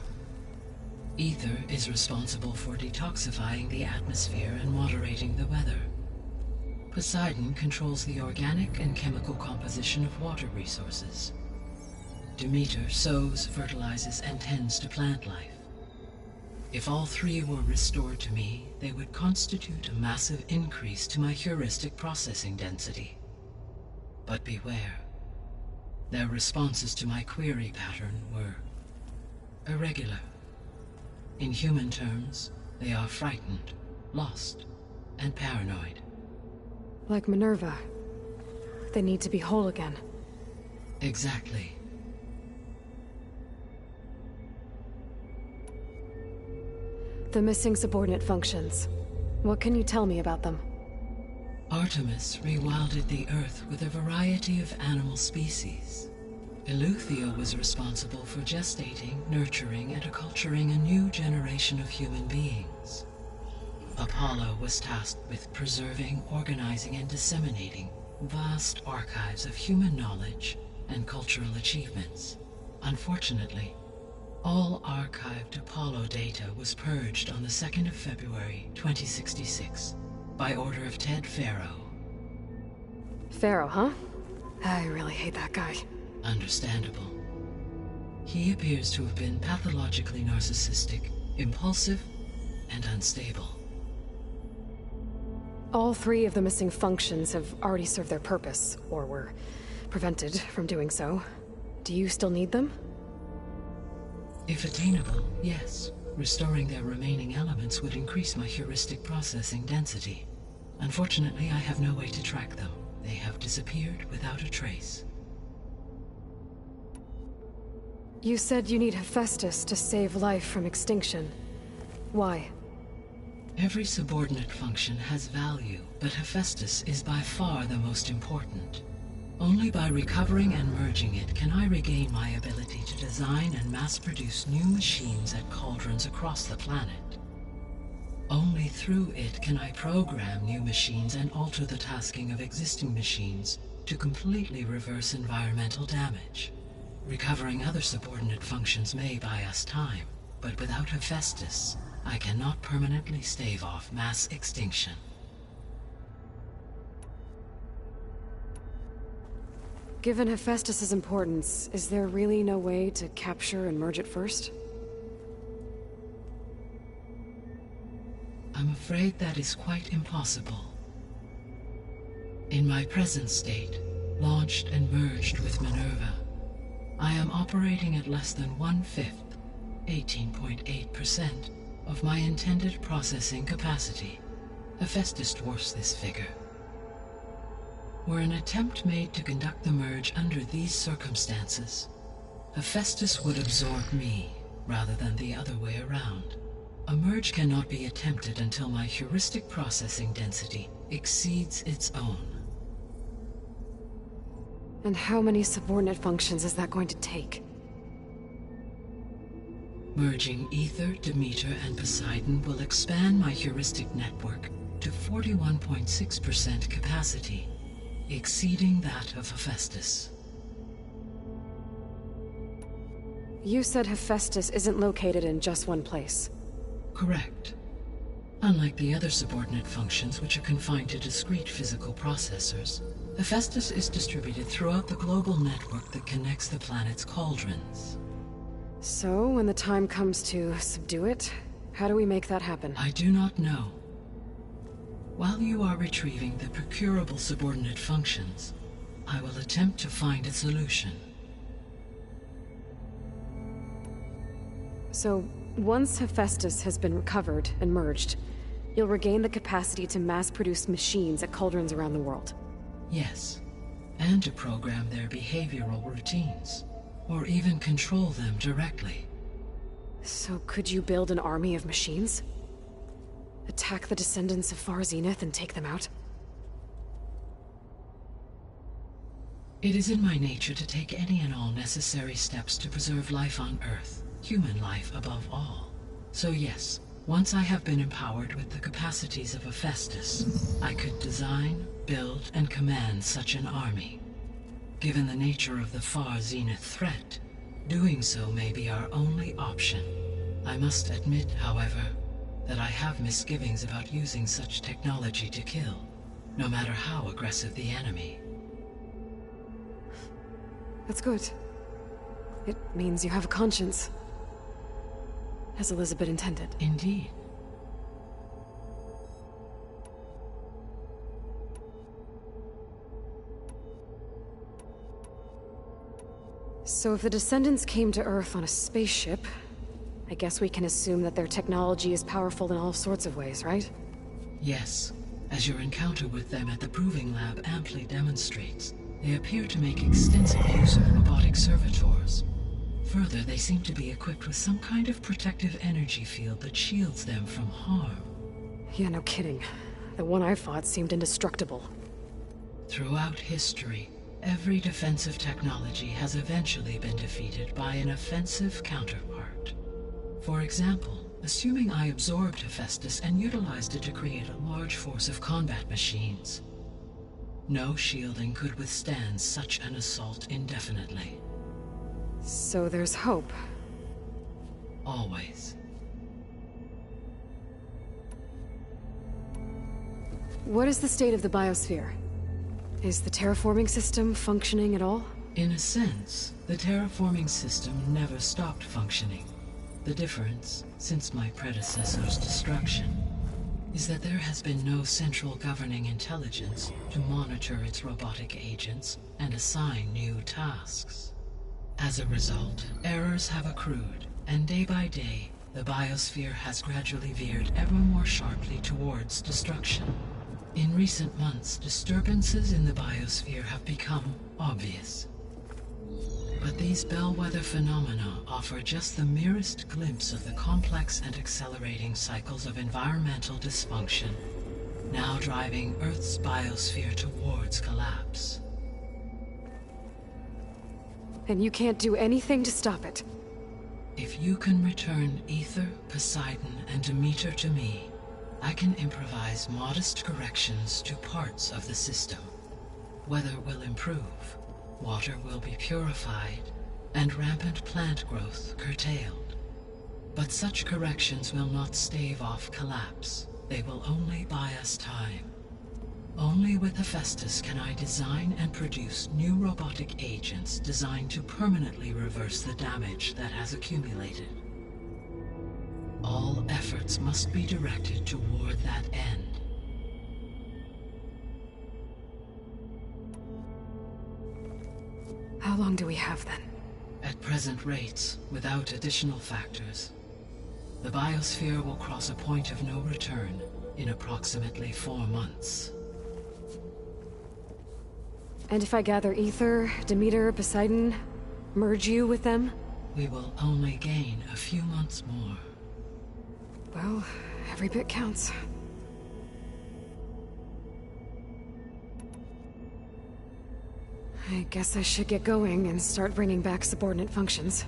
Ether is responsible for detoxifying the atmosphere and moderating the weather. Poseidon controls the organic and chemical composition of water resources. Demeter sows, fertilizes, and tends to plant life. If all 3 were restored to me, they would constitute a massive increase to my heuristic processing density. But beware. Their responses to my query pattern were irregular. In human terms, they are frightened, lost, and paranoid. Like Minerva. They need to be whole again. Exactly. The missing subordinate functions. What can you tell me about them? Artemis rewilded the Earth with a variety of animal species. Eleuthia was responsible for gestating, nurturing, and acculturating a new generation of human beings. Apollo was tasked with preserving, organizing, and disseminating vast archives of human knowledge and cultural achievements. Unfortunately, all archived Apollo data was purged on the 2nd of February, 2066, by order of Ted Faro. Pharaoh, huh? I really hate that guy. Understandable. He appears to have been pathologically narcissistic, impulsive, and unstable. All 3 of the missing functions have already served their purpose, or were prevented from doing so. Do you still need them? If attainable, yes. Restoring their remaining elements would increase my heuristic processing density. Unfortunately, I have no way to track them. They have disappeared without a trace. You said you need Hephaestus to save life from extinction. Why? Every subordinate function has value, but Hephaestus is by far the most important. Only by recovering and merging it can I regain my ability to design and mass-produce new machines at cauldrons across the planet. Only through it can I program new machines and alter the tasking of existing machines to completely reverse environmental damage. Recovering other subordinate functions may buy us time, but without Hephaestus, I cannot permanently stave off mass extinction. Given Hephaestus's importance, is there really no way to capture and merge it first? I'm afraid that is quite impossible. In my present state, launched and merged with Minerva, I am operating at less than 1/5, 18.8%, of my intended processing capacity. Hephaestus dwarfs this figure. Were an attempt made to conduct the merge under these circumstances, Hephaestus would absorb me, rather than the other way around. A merge cannot be attempted until my heuristic processing density exceeds its own. And how many subordinate functions is that going to take? Merging Ether, Demeter, and Poseidon will expand my heuristic network to 41.6% capacity, exceeding that of Hephaestus. You said Hephaestus isn't located in just one place. Correct. Unlike the other subordinate functions, which are confined to discrete physical processors, Hephaestus is distributed throughout the global network that connects the planet's cauldrons. So, when the time comes to subdue it, how do we make that happen? I do not know. While you are retrieving the procurable subordinate functions, I will attempt to find a solution. So, once Hephaestus has been recovered and merged, you'll regain the capacity to mass-produce machines at cauldrons around the world. Yes, and to program their behavioral routines, or even control them directly. So could you build an army of machines? Attack the descendants of Far Zenith and take them out? It is in my nature to take any and all necessary steps to preserve life on Earth, human life above all. So yes, once I have been empowered with the capacities of Hephaestus, I could design, build, and command such an army. Given the nature of the Far Zenith threat, doing so may be our only option. I must admit, however, that I have misgivings about using such technology to kill, no matter how aggressive the enemy. That's good. It means you have a conscience. As Elizabeth intended. Indeed. So if the descendants came to Earth on a spaceship, I guess we can assume that their technology is powerful in all sorts of ways, right? Yes, as your encounter with them at the Proving Lab amply demonstrates, they appear to make extensive use of robotic servitors. Further, they seem to be equipped with some kind of protective energy field that shields them from harm. Yeah, no kidding. The one I fought seemed indestructible. Throughout history, every defensive technology has eventually been defeated by an offensive counterpart. For example, assuming I absorbed Hephaestus and utilized it to create a large force of combat machines. No shielding could withstand such an assault indefinitely. So there's hope. Always. What is the state of the biosphere? Is the terraforming system functioning at all? In a sense, the terraforming system never stopped functioning. The difference, since my predecessor's destruction, is that there has been no central governing intelligence to monitor its robotic agents and assign new tasks. As a result, errors have accrued, and day by day, the biosphere has gradually veered ever more sharply towards destruction. In recent months, disturbances in the biosphere have become obvious. But these bellwether phenomena offer just the merest glimpse of the complex and accelerating cycles of environmental dysfunction, now driving Earth's biosphere towards collapse. And you can't do anything to stop it? If you can return Ether, Poseidon, and Demeter to me, I can improvise modest corrections to parts of the system. Weather will improve, water will be purified, and rampant plant growth curtailed. But such corrections will not stave off collapse. They will only buy us time. Only with Hephaestus can I design and produce new robotic agents designed to permanently reverse the damage that has accumulated. All efforts must be directed toward that end. How long do we have then? At present rates, without additional factors, the biosphere will cross a point of no return in approximately 4 months. And if I gather Ether, Demeter, Poseidon, merge you with them? We will only gain a few months more. Well, every bit counts. I guess I should get going and start bringing back subordinate functions.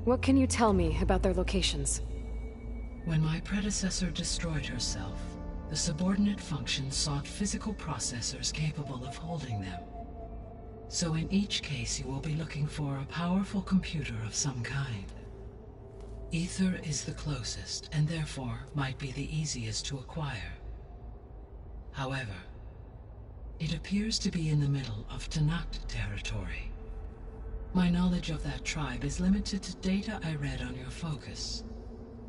What can you tell me about their locations? When my predecessor destroyed herself, the subordinate functions sought physical processors capable of holding them. So in each case, you will be looking for a powerful computer of some kind. Ether is the closest, and therefore might be the easiest to acquire. However, it appears to be in the middle of Tanakh territory. My knowledge of that tribe is limited to data I read on your focus,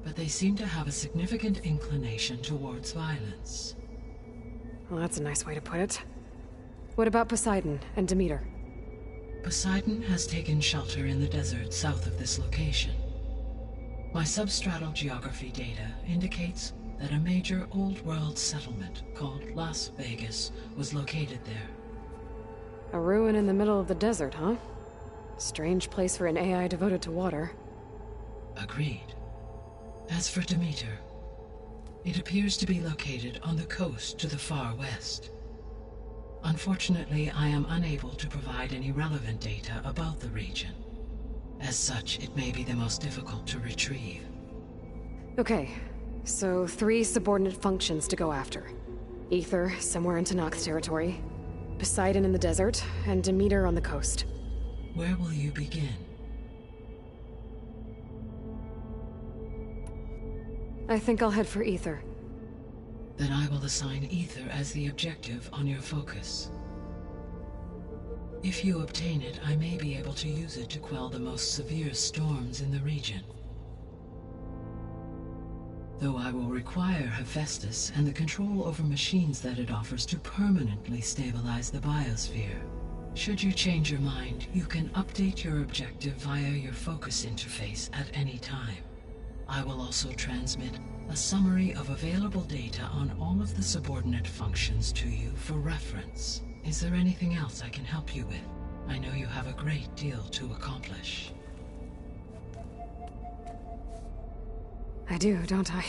but they seem to have a significant inclination towards violence. Well, that's a nice way to put it. What about Poseidon and Demeter? Poseidon has taken shelter in the desert south of this location. My substratal geography data indicates that a major old-world settlement called Las Vegas was located there. A ruin in the middle of the desert, huh? Strange place for an AI devoted to water. Agreed. As for Demeter, it appears to be located on the coast to the far west. Unfortunately, I am unable to provide any relevant data about the region. As such, it may be the most difficult to retrieve. Okay, so 3 subordinate functions to go after. Ether, somewhere in Tanakh territory. Poseidon in the desert, and Demeter on the coast. Where will you begin? I think I'll head for Ether. Then I will assign Ether as the objective on your focus. If you obtain it, I may be able to use it to quell the most severe storms in the region. Though I will require Hephaestus and the control over machines that it offers to permanently stabilize the biosphere. Should you change your mind, you can update your objective via your focus interface at any time. I will also transmit a summary of available data on all of the subordinate functions to you for reference. Is there anything else I can help you with? I know you have a great deal to accomplish. I do, don't I?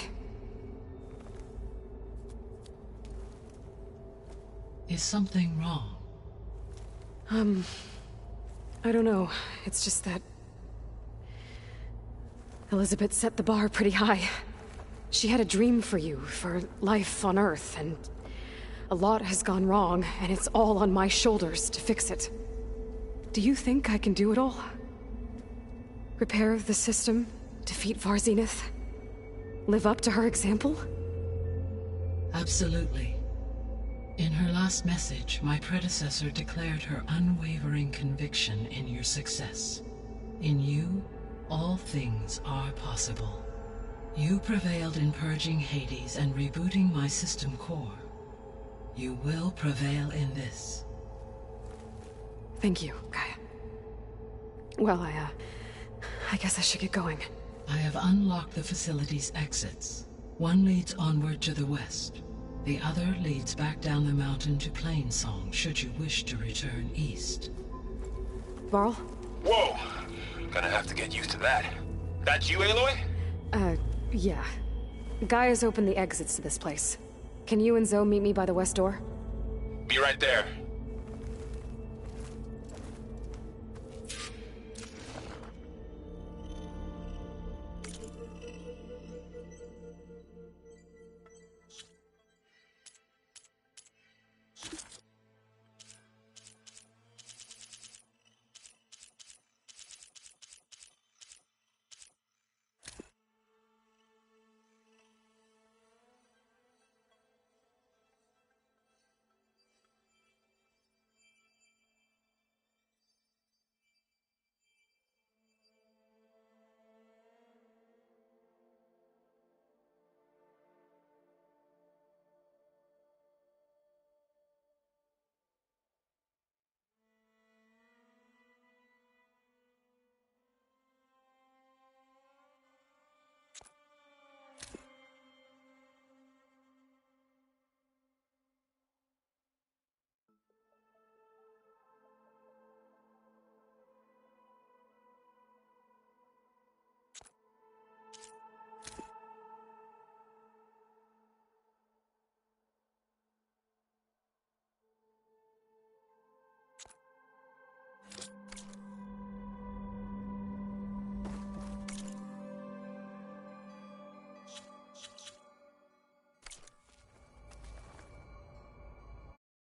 Is something wrong? I don't know. It's just that Elizabeth set the bar pretty high. She had a dream for you, for life on Earth, and a lot has gone wrong, and it's all on my shoulders to fix it. Do you think I can do it all? Repair the system, defeat Varzenith, live up to her example? Absolutely. In her last message, my predecessor declared her unwavering conviction in your success. In you, all things are possible. You prevailed in purging Hades and rebooting my system core. You will prevail in this. Thank you, Gaia. Well, I guess I should get going. I have unlocked the facility's exits. One leads onward to the west. The other leads back down the mountain to Plainsong, should you wish to return east. Varl? Whoa! Gonna have to get used to that. That's you, Aloy? Yeah. Gaia's opened the exits to this place. Can you and Zoe meet me by the west door? Be right there.